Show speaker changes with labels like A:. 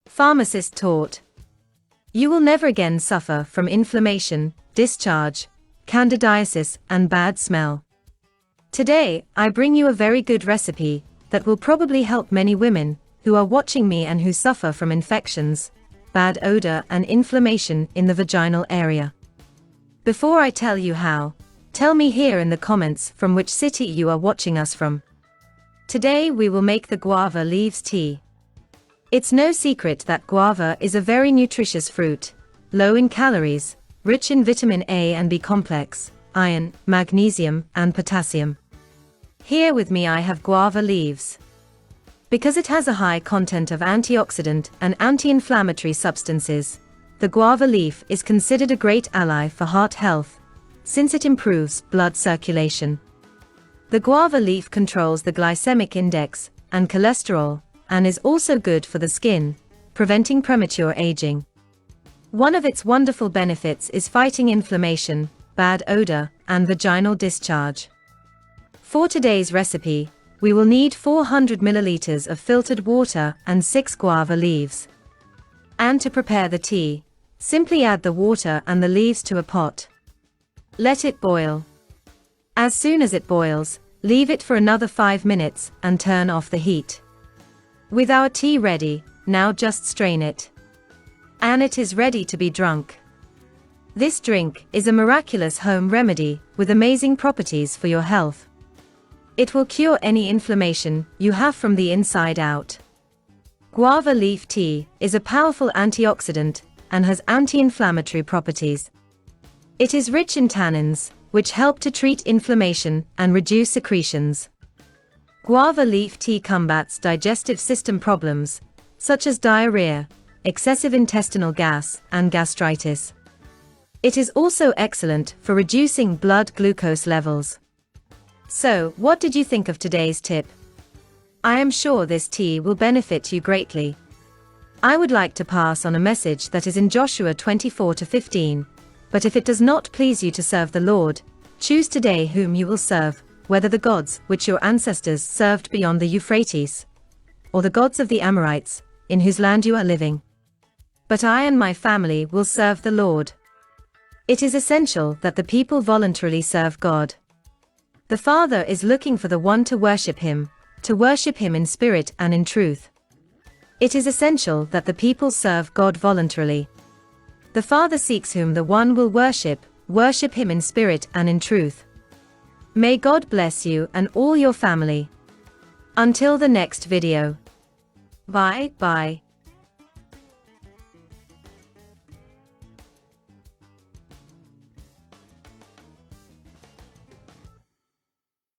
A: Pharmacist taught. You will never again suffer from inflammation, discharge, candidiasis, and bad smell. Today, I bring you a very good recipe that will probably help many women who are watching me and who suffer from infections, bad odor, and inflammation in the vaginal area. Before I tell you how, tell me here in the comments from which city you are watching us from. Today we will make the guava leaves tea. It's no secret that guava is a very nutritious fruit, low in calories, rich in vitamin A and B complex, iron, magnesium, and potassium. Here with me I have guava leaves. Because it has a high content of antioxidant and anti-inflammatory substances, the guava leaf is considered a great ally for heart health, since it improves blood circulation. The guava leaf controls the glycemic index and cholesterol, and is also good for the skin, preventing premature aging. One of its wonderful benefits is fighting inflammation, bad odor, and vaginal discharge. For today's recipe, we will need 400 milliliters of filtered water and 6 guava leaves. And to prepare the tea, simply add the water and the leaves to a pot. Let it boil. As soon as it boils, leave it for another 5 minutes and turn off the heat. With our tea ready, now just strain it. And it is ready to be drunk. This drink is a miraculous home remedy with amazing properties for your health. It will cure any inflammation you have from the inside out. Guava leaf tea is a powerful antioxidant and has anti-inflammatory properties. It is rich in tannins, which help to treat inflammation and reduce secretions. Guava leaf tea combats digestive system problems, such as diarrhea, excessive intestinal gas, and gastritis. It is also excellent for reducing blood glucose levels. So, what did you think of today's tip? I am sure this tea will benefit you greatly. I would like to pass on a message that is in Joshua 24:15, but if it does not please you to serve the Lord, choose today whom you will serve, whether the gods which your ancestors served beyond the Euphrates, or the gods of the Amorites, in whose land you are living. But I and my family will serve the Lord. It is essential that the people voluntarily serve God. The Father is looking for the one to worship Him in spirit and in truth. It is essential that the people serve God voluntarily. The Father seeks whom the one will worship Him in spirit and in truth. May God bless you and all your family. Until the next video. Bye.